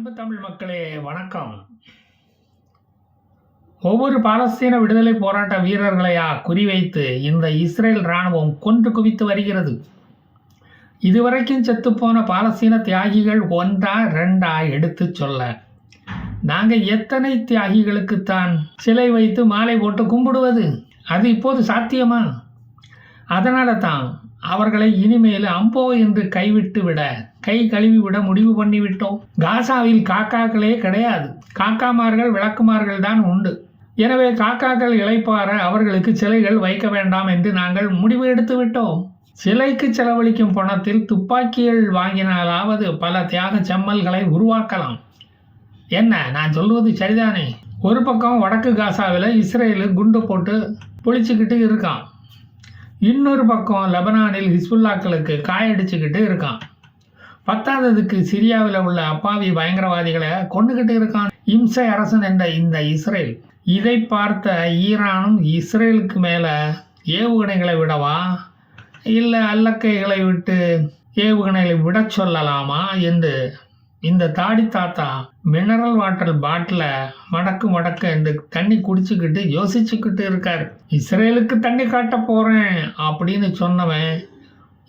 அன்பு தமிழ் மக்களே வணக்கம். ஒவ்வொரு பாலஸ்தீன விடுதலை போராட்ட வீரர்களையா குறிவைத்து இந்த இஸ்ரேல் இராணுவம் கொன்று குவித்து வருகிறது. இதுவரைக்கும் செத்துப்போன பாலஸ்தீன தியாகிகள் ஒன்றா ரெண்டா எடுத்து சொல்ல, நாங்கள் எத்தனை தியாகிகளுக்குத்தான் சிலை வைத்து மாலை போட்டு கும்பிடுவது? அது இப்போது சாத்தியமா? அதனால தான் அவர்களை இனிமேல் அம்போ என்று கை கழுவி விட முடிவு பண்ணிவிட்டோம். காசாவில் காக்காக்களே கிடையாது. காக்காமார்கள் விளக்குமார்கள் தான் உண்டு. எனவே காக்காக்கள் இளைப்பாற அவர்களுக்கு சிலைகள் வைக்க வேண்டாம் என்று நாங்கள் முடிவு எடுத்து விட்டோம். சிலைக்கு செலவழிக்கும் பணத்தில் துப்பாக்கிகள் வாங்கினாலாவது பல தியாக செம்மல்களை உருவாக்கலாம். என்ன நான் சொல்வது சரிதானே? ஒரு பக்கம் வடக்கு காசாவில் இஸ்ரேலு குண்டு போட்டு பொழிச்சுக்கிட்டு இருக்கான். இன்னொரு பக்கம் லெபனானில் ஹிஸ்புல்லாக்களுக்கு காயடிச்சுக்கிட்டு இருக்கான். பத்தாததுக்கு சிரியாவில் உள்ள அப்பாவி பயங்கரவாதிகளை கொண்டுகிட்டு இருக்கான் இம்சை அரசன் என்ற இந்த இஸ்ரேல். இதை பார்த்த ஈரானும் இஸ்ரேலுக்கு மேலே ஏவுகணைகளை விடவா இல்லை அல்லக்கைகளை விட்டு ஏவுகணைகளை விட சொல்லலாமா என்று இந்த தாடி தாத்தா மினரல் வாட்டர் பாட்டில மடக்கு என்று தண்ணி குடிச்சுக்கிட்டு யோசிச்சுக்கிட்டு இருக்காரு. இஸ்ரேலுக்கு தண்ணி காட்ட போறேன் அப்படின்னு சொன்னவன்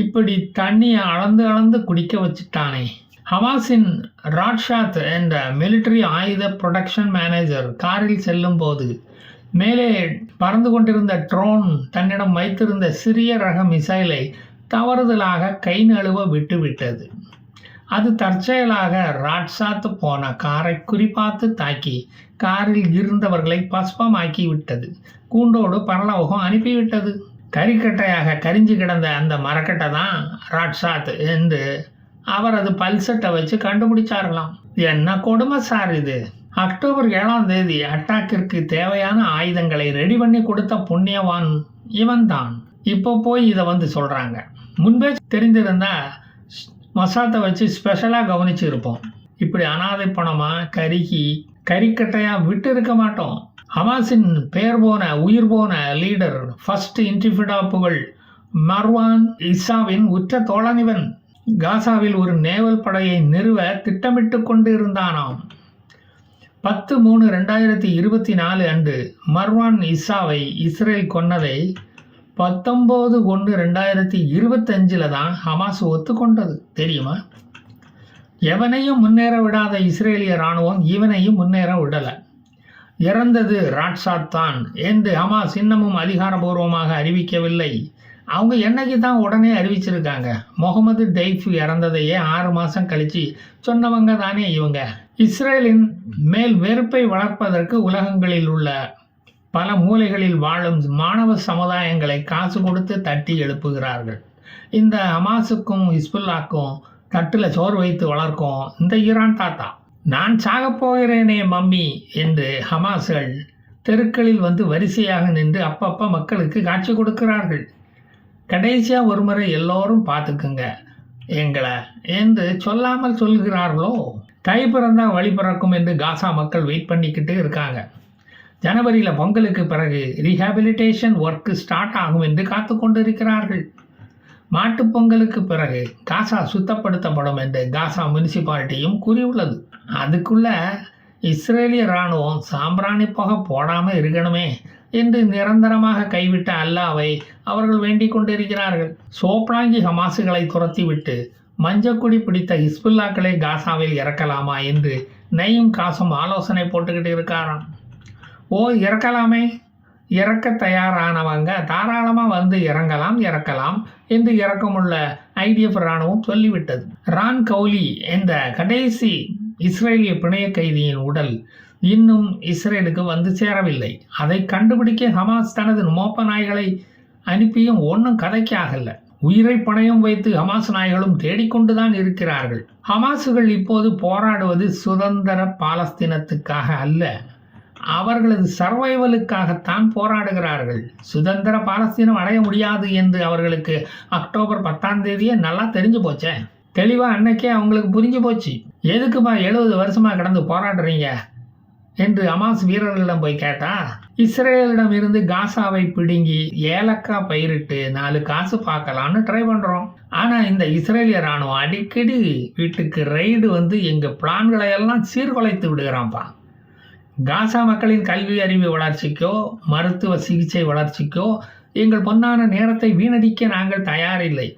இப்படி தண்ணியை அளந்து குடிக்க வச்சுட்டானே. ஹமாஸின் ராட்ஷாத் என்ற மிலிட்டரி ஆயுத ப்ரொடக்ஷன் மேனேஜர் காரில் செல்லும் போது மேலே பறந்து கொண்டிருந்த ட்ரோன் தன்னிடம் வைத்திருந்த சிறிய ரக மிசைலை தவறுதலாக கை நழுவ விட்டுவிட்டது. அது தற்செயலாக ராட்சாத்து போன காரை குறிப்பாத்து தாக்கி காரில் இருந்தவர்களை பஸ்பமாக்கி விட்டது. கூண்டோடு பரலோகம் அனுப்பிவிட்டது. கறிக்கட்டையாக கரிஞ்சு கிடந்த அந்த மரக்கட்டை தான் ராட்சாத் என்று அவரது பல்சட்டை வச்சு கண்டுபிடிச்சார்களாம். என்ன கொடுமை சார் இது! அக்டோபர் 7ஆம் தேதி அட்டாக்கிற்கு தேவையான ஆயுதங்களை ரெடி பண்ணி கொடுத்த புண்ணியவான் இவன் தான். இப்போ போய் இதை வந்து சொல்கிறாங்க. முன்பே தெரிந்திருந்தா மசாத்தை வச்சு ஸ்பெஷலாக கவனிச்சு இருப்போம். இப்படி அனாதை பணமாக கறிக்கட்டையாக விட்டு இருக்க மாட்டோம். ஹமாஸின் உயிர் போன லீடர் ஃபர்ஸ்ட் இன்டிஃபிடா புகழ் மர்வான் இசாவின் உற்ற தோழனிவன் காசாவில் ஒரு நேவல் படையை நிறுவ திட்டமிட்டு கொண்டு இருந்தானாம். 10/3/2024 அன்று மர்வான் இசாவை இஸ்ரேல் கொன்னதை 19/1/2025 தான் ஹமாஸ் ஒத்துக்கொண்டது தெரியுமா? எவனையும் முன்னேற விடாத இஸ்ரேலிய இராணுவம் இவனையும் முன்னேற விடலை. இறந்தது ராட்சாத் தான் என்று ஹமாஸ் இன்னமும் அதிகாரபூர்வமாக அறிவிக்கவில்லை. அவங்க என்னைக்கு தான் உடனே அறிவிச்சிருக்காங்க. முகமது டெய்ஃப் இறந்ததையே 6 மாதம் கழித்து சொன்னவங்க தானே இவங்க. இஸ்ரேலின் மேல் வெறுப்பை வளர்ப்பதற்கு உலகங்களில் உள்ள பல மூலைகளில் வாழும் மாணவ சமுதாயங்களை காசு கொடுத்து தட்டி எழுப்புகிறார்கள். இந்த ஹமாஸுக்கும் ஹிஸ்புல்லாக்கும் தட்டில் சோறு வைத்து வளர்க்கும் இந்த ஈரான் தாத்தா. நான் சாகப் போகிறேனே மம்மி என்று ஹமாஸ்கள் தெருக்களில் வந்து வரிசையாக நின்று அப்பப்போ மக்களுக்கு காட்சி கொடுக்கிறார்கள். கடைசியாக ஒரு முறை எல்லோரும் பார்த்துக்குங்க எங்களை என்று சொல்லாமல் சொல்கிறார்களோ. தை பிறந்தா வழி பிறக்கும் என்று காசா மக்கள் வெயிட் பண்ணிக்கிட்டு இருக்காங்க. ஜனவரியில் பொங்கலுக்கு பிறகு ரீஹாபிலிட்டேஷன் ஒர்க்கு ஸ்டார்ட் ஆகும் என்று காத்து கொண்டிருக்கிறார்கள். மாட்டுப் பொங்கலுக்கு பிறகு காசா சுத்தப்படுத்தப்படும் என்று காசா முனிசிபாலிட்டியும் கூறியுள்ளது. அதுக்குள்ள இஸ்ரேலிய இராணுவம் சாம்பிராணி புகை போடாமல் இருக்கணுமே என்று நிரந்தரமாக கைவிட்ட அல்லாவை அவர்கள் வேண்டிக் கொண்டிருக்கிறார்கள். சோப்லாங்கி ஹமாசுகளை துரத்திவிட்டு மஞ்சக்குடி பிடித்த ஹிஸ்புல்லாக்களை காசாவில் இறக்கலாமா என்று நெய்யும் காசும் ஆலோசனை போட்டுக்கிட்டு இருக்காராம். இறக்கலாமே, இறக்க தயாரானவங்க தாராளமாக வந்து இறக்கலாம் என்று இறக்கமுள்ள ஐடிஎஃப் இராணுவம் சொல்லிவிட்டது. ரான் கவுலி என்ற கடைசி இஸ்ரேலிய பிணைய கைதியின் உடல் இன்னும் இஸ்ரேலுக்கு வந்து சேரவில்லை. அதை கண்டுபிடிக்க ஹமாஸ் தனது மோப்ப நாய்களை அனுப்பியும் ஒன்றும் கதைக்கு ஆகல. உயிரை பணயம் வைத்து ஹமாஸ் நாய்களும் தேடிக்கொண்டுதான் இருக்கிறார்கள். ஹமாஸுகள் இப்போது போராடுவது சுதந்திர பாலஸ்தீனத்துக்காக அல்ல, அவர்களது சர்வைவலுக்காகத்தான் போராடுகிறார்கள். சுதந்திர பாலஸ்தீனம் அடைய முடியாது என்று அவர்களுக்கு அக்டோபர் 10ஆம் தேதியே நல்லா தெரிஞ்சு போச்சே. தெளிவாக அன்னைக்கே அவங்களுக்கு புரிஞ்சு போச்சு. எதுக்குமா 70 வருஷமாக கடந்து போராடுறீங்க என்று ஹமாஸ் வீரர்களிடம் போய் கேட்டா, இஸ்ரேலிடம் இருந்து காசாவை பிடுங்கி ஏலக்காய் பயிரிட்டு 4 காசு பார்க்கலான்னு ட்ரை பண்றோம். ஆனா இந்த இஸ்ரேலிய ராணுவம் அடிக்கடி வீட்டுக்கு ரைடு வந்து எங்க பிளான்களை எல்லாம் சீர்குலைத்து விடுகிறான்ப்பா. காசா மக்களின் கல்வி அறிவு வளர்ச்சிக்கோ மருத்துவ சிகிச்சை வளர்ச்சிக்கோ எங்கள் பொன்னான நேரத்தை வீணடிக்க நாங்கள் தயாரில்லை.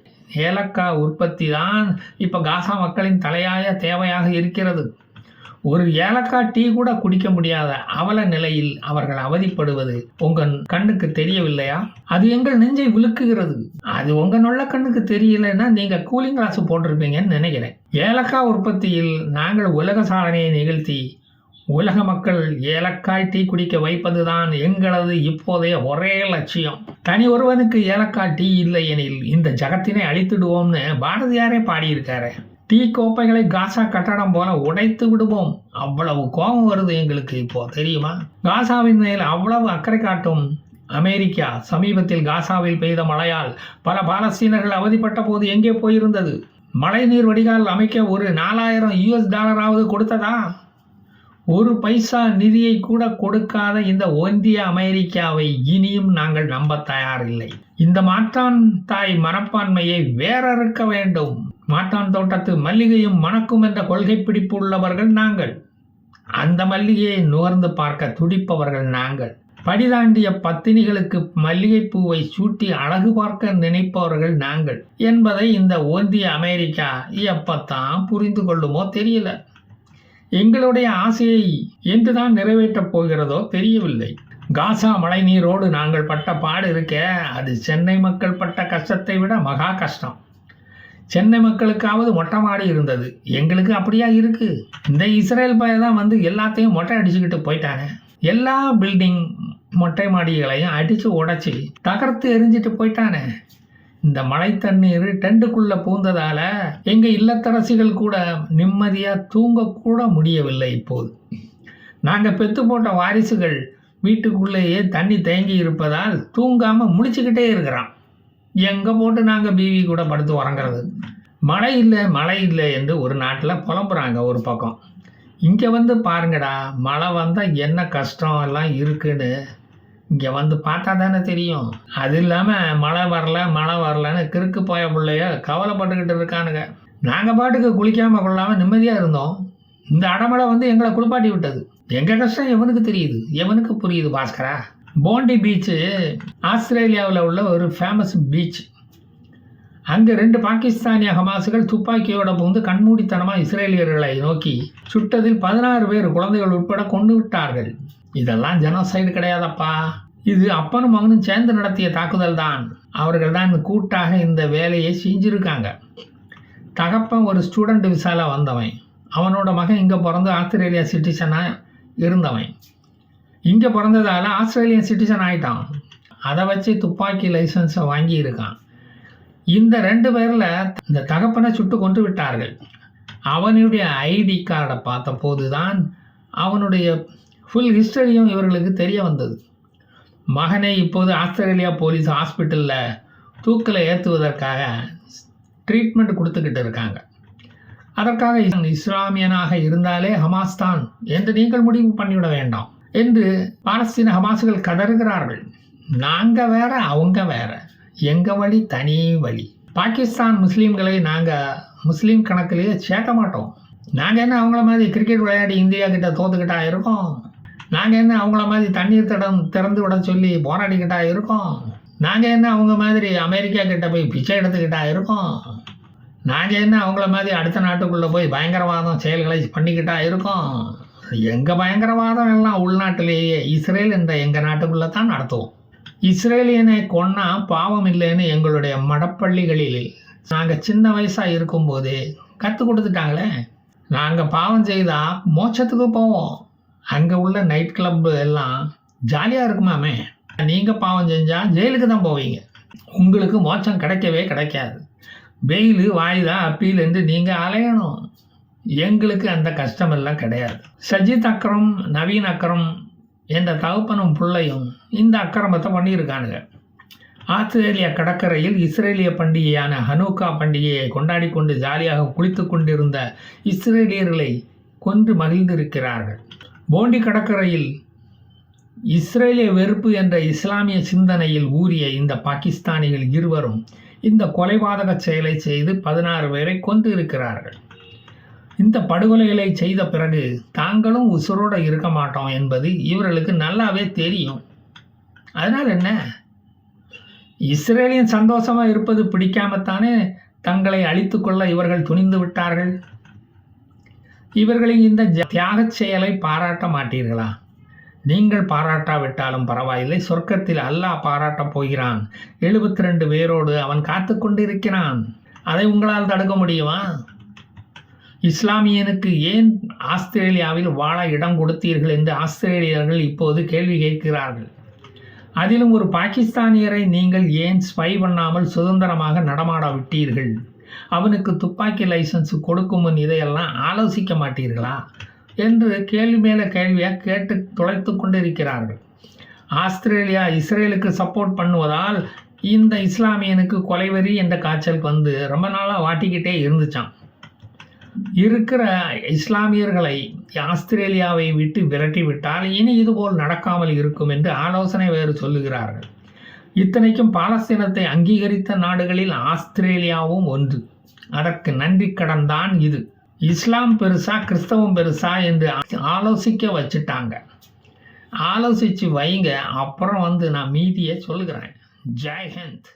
ஏலக்காய் உற்பத்தி தான் இப்போ காசா மக்களின் தலையாய தேவையாக இருக்கிறது. ஒரு ஏலக்காய் டீ கூட குடிக்க முடியாத அவல நிலையில் அவர்கள் அவதிப்படுவது உங்கள் கண்ணுக்கு தெரியவில்லையா? அது எங்கள் நெஞ்சை விழுக்குகிறது. அது உங்க நொல்ல கண்ணுக்கு தெரியலன்னா நீங்க கூலிங் கிளாஸ் போட்டிருப்பீங்கன்னு நினைக்கிறேன். ஏலக்காய் உற்பத்தியில் நாங்கள் உலக சாதனையை நிகழ்த்தி உலக மக்கள் ஏலக்காய் டீ குடிக்க வைப்பதுதான் எங்களது இப்போதைய ஒரே லட்சியம். தனி ஒருவனுக்கு ஏலக்காய் டீ இல்லை எனில் இந்த ஜகத்தினை அழித்துடுவோம்னு பாரதியாரே பாடியிருக்காரு. டீ கோப்பைகளை காசா கட்டடம் போல உடைத்து விடுவோம். அவ்வளவு கோபம் வருது எங்களுக்கு இப்போ, தெரியுமா? காசாவின் மேல் அவ்வளவு அக்கறை காட்டும் அமெரிக்கா சமீபத்தில் காசாவில் பெய்த மழையால் பல பாலஸ்தீனர்கள் அவதிப்பட்ட போது எங்கே போயிருந்தது? மழை நீர் வடிகால் அமைக்க ஒரு $4000 கொடுத்ததா? ஒரு பைசா நிதியை கூட கொடுக்காத இந்த ஒன்றிய அமெரிக்காவை இனியும் நாங்கள் நம்ப தயாரில்லை. இந்த மாற்றான் தாய் மனப்பான்மையை வேறறுக்க வேண்டும். மாற்றான் தோட்டத்து மல்லிகையும் மணக்கும் என்ற கொள்கை பிடிப்பு உள்ளவர்கள் நாங்கள். அந்த மல்லிகையை நுகர்ந்து பார்க்க துடிப்பவர்கள் நாங்கள். படிதாண்டிய பத்தினிகளுக்கு மல்லிகைப்பூவை சூட்டி அழகு பார்க்க நினைப்பவர்கள் நாங்கள் என்பதை இந்த ஒன்றிய அமெரிக்கா எப்பத்தான் புரிந்து கொள்ளுமோ தெரியல. எங்களுடைய ஆசையை என்றுதான் நிறைவேற்றப் போகிறதோ தெரியவில்லை. காசா மழை நீரோடு நாங்கள் பட்ட பாடு இருக்க, அது சென்னை மக்கள் பட்ட கஷ்டத்தை விட மகா கஷ்டம். சென்னை மக்களுக்காவது மொட்டை மாடி இருந்தது, எங்களுக்கு அப்படியா இருக்கு? இந்த இஸ்ரேல் பையன் தான் வந்து எல்லாத்தையும் மொட்டை அடிச்சுக்கிட்டு போயிட்டாங்க. எல்லா பில்டிங் மொட்டை மாடிகளையும் அடித்து உடைச்சி தகர்த்து எரிஞ்சிட்டு போயிட்டானே. இந்த மழை தண்ணீர் டெண்டுக்குள்ள பூந்ததால எங்க இல்லத்தரசிகள் கூட நிம்மதியா தூங்கக்கூட முடியவில்லை. இப்போது நாங்க பெத்து போட்ட வாரிசுகள் வீட்டுக்குள்ளேயே தண்ணி தேங்கி இருப்பதால் தூங்காம முழிச்சுக்கிட்டே இருக்கிறான். எங்க போட்டு நாங்க பிவி கூட படுத்து உறங்குறது? மழை இல்லை என்று ஒரு நாட்டில் புலம்புறாங்க ஒரு பக்கம். இங்க வந்து பாருங்கடா, மழை வந்தா என்ன கஷ்டம் எல்லாம் இருக்குன்னு இங்கே வந்து பார்த்தா தானே தெரியும். அது இல்லாமல் மழை வரலன்னு கிறுக்கு போய பிள்ளைய கவலைப்பட்டுக்கிட்டு இருக்கானுங்க. நாங்கள் பாட்டுக்கு குளிக்காமல் கொள்ளாமல் நிம்மதியாக இருந்தோம். இந்த அடமழை வந்து எங்களை குளிப்பாட்டி விட்டது. எங்கள் கஷ்டம் எவனுக்கு தெரியுது, எவனுக்கு புரியுது பாஸ்கரா? போண்டி பீச்சு ஆஸ்திரேலியாவில் உள்ள ஒரு ஃபேமஸ் பீச். அங்கே 2 பாகிஸ்தானிய ஹமாசுகள் துப்பாக்கியோட புகுந்து கண்மூடித்தனமாக இஸ்ரேலியர்களை நோக்கி சுட்டதில் 16 பேர் குழந்தைகள் உட்பட கொண்டு விட்டார்கள். இதெல்லாம் ஜெனோசைடு கிடையாதப்பா. இது அப்பனும் மகனும் சேர்ந்து நடத்திய தாக்குதல் தான். அவர்கள் தான் கூட்டாக இந்த வேலையை செஞ்சிருக்காங்க. தகப்பன் ஒரு ஸ்டூடெண்ட் விசால வந்தவன். அவனோட மகன் இங்கே பிறந்து ஆஸ்திரேலியா சிட்டிசனாக இருந்தவன். இங்கே பிறந்ததால ஆஸ்திரேலியன் சிட்டிசன் ஆகிட்டான். அதை வச்சு துப்பாக்கி லைசன்ஸை வாங்கி இருக்கான். இந்த 2 பேரில் இந்த தகப்பனை சுட்டு கொண்டு விட்டார்கள். அவனுடைய ஐடி கார்டை பார்த்த போது தான் அவனுடைய ஃபுல் ஹிஸ்டரியும் இவர்களுக்கு தெரிய வந்தது. மகனை இப்போது ஆஸ்திரேலியா போலீஸ் ஹாஸ்பிட்டலில் தூக்கில் ஏற்றுவதற்காக ட்ரீட்மெண்ட் கொடுத்துக்கிட்டு இருக்காங்க. அதற்காக இஸ்லாமியனாக இருந்தாலே ஹமாஸ் தான் என்று நீங்கள் முடிவு பண்ணிவிட வேண்டாம் என்று பாலஸ்தீன ஹமாசுகள் கதறுகிறார்கள். நாங்கள் வேற, அவங்க வேற, எங்கள் வழி தனி வழி. பாகிஸ்தான் முஸ்லீம்களை நாங்கள் முஸ்லீம் கணக்கிலேயே சேர்க்க மாட்டோம். நாங்கள் என்ன அவங்கள மாதிரி கிரிக்கெட் விளையாடி இந்தியா கிட்ட தோத்துக்கிட்டா இருக்கோம்? நாங்கள் என்ன அவங்கள மாதிரி தண்ணீர் தடம் திறந்து விட சொல்லி போராடிக்கிட்டா இருக்கோம்? நாங்கள் என்ன அவங்க மாதிரி அமெரிக்கா கிட்ட போய் பிச்சை எடுத்துக்கிட்டா இருக்கோம்? நாங்கள் என்ன அவங்கள மாதிரி அடுத்த நாட்டுக்குள்ளே போய் பயங்கரவாதம் செயல்களை பண்ணிக்கிட்டா இருக்கோம்? எங்கள் பயங்கரவாதம் எல்லாம் உள்நாட்டிலேயே இஸ்ரேல் என்ற எங்கள் நாட்டுக்குள்ளே தான் நடத்துவோம். இஸ்ரேலியனை கொன்னா பாவம் இல்லைன்னு எங்களுடைய மடப்பள்ளிகளில் நாங்கள் சின்ன வயசாக இருக்கும்போது கற்றுக் கொடுத்துட்டாங்களே. நாங்கள் பாவம் செய்தால் மோட்சத்துக்கு போவோம். அங்கே உள்ள நைட் கிளப்பு எல்லாம் ஜாலியாக இருக்குமாமே. நீங்கள் பாவம் செஞ்சால் ஜெயிலுக்கு தான் போவீங்க. உங்களுக்கு மோட்சம் கிடைக்கவே கிடைக்காது. பெயிலு வாய்தா அப்பீல் என்று நீங்கள் அலையணும். எங்களுக்கு அந்த கஷ்டமெல்லாம் கிடையாது. சஜித் அக்ரம், நவீன் அக்ரம் என்ற தகப்பனும் பிள்ளையும் இந்த அக்கிரமத்தை பண்ணியிருக்கானுங்க. ஆஸ்திரேலியா கடற்கரையில் இஸ்ரேலிய பண்டிகையான ஹனூக்கா பண்டிகையை கொண்டாடி கொண்டு ஜாலியாக குளித்து கொண்டிருந்த இஸ்ரேலியர்களை கொன்று மகிழ்ந்திருக்கிறார்கள். போண்டி கடற்கரையில் இஸ்ரேலிய வெறுப்பு என்ற இஸ்லாமிய சிந்தனையில் ஊறிய இந்த பாகிஸ்தானிகள் இருவரும் இந்த கொலைபாதக செயலை செய்து 16 பேரை கொன்று இருக்கிறார்கள். இந்த படுகொலைகளை செய்த பிறகு தாங்களும் உசுரோடு இருக்க மாட்டோம் என்பது இவர்களுக்கு நல்லாவே தெரியும். அதனால் என்ன, இஸ்ரேலியன் சந்தோஷமாக இருப்பது பிடிக்காமத்தானே தங்களை அழித்துக்கொள்ள இவர்கள் துணிந்து விட்டார்கள். இவர்களின் இந்த தியாக செயலை பாராட்ட மாட்டீர்களா? நீங்கள் பாராட்டாவிட்டாலும் பரவாயில்லை, சொர்க்கத்தில் அல்லாஹ் பாராட்டப் போகிறான். 72 பேரோடு அவன் காத்து கொண்டிருக்கிறான். அதை உங்களால் தடுக்க முடியுமா? இஸ்லாமியனுக்கு ஏன் ஆஸ்திரேலியாவில் வாழ இடம் கொடுத்தீர்கள் என்று ஆஸ்திரேலியர்கள் இப்போது கேள்வி கேட்கிறார்கள். அதிலும் ஒரு பாகிஸ்தானியரை நீங்கள் ஏன் ஸ்பை பண்ணாமல் சுதந்திரமாக நடமாட விட்டீர்கள்? அவனுக்கு துப்பாக்கி லைசன்ஸ் கொடுக்கும் முன் இதையெல்லாம் ஆலோசிக்க மாட்டீர்களா என்று கேள்வி மேலே கேள்வியாக கேட்டு துளைத்து கொண்டிருக்கிறார்கள். ஆஸ்திரேலியா இஸ்ரேலுக்கு சப்போர்ட் பண்ணுவதால் இந்த இஸ்லாமியனுக்கு கொலைவெறி என்ற காய்ச்சல் வந்து ரொம்ப நாளாக வாட்டிக்கிட்டே இருந்துச்சான். இருக்கிற இஸ்லாமியர்களை ஆஸ்திரேலியாவை விட்டு விரட்டி விட்டால் இனி இதுபோல் நடக்காமல் இருக்கும் என்று ஆலோசனை வேறு சொல்லுகிறார்கள். இத்தனைக்கும் பாலஸ்தீனத்தை அங்கீகரித்த நாடுகளில் ஆஸ்திரேலியாவும் ஒன்று. அதற்கு நன்றி கடன் தான் இது. இஸ்லாம் பெருசா கிறிஸ்தவம் பெருசா என்று ஆலோசிக்க வச்சுட்டாங்க. ஆலோசித்து வைங்க, அப்புறம் நான் மீதியை சொல்லுகிறேன். ஜெய் ஹிந்த்.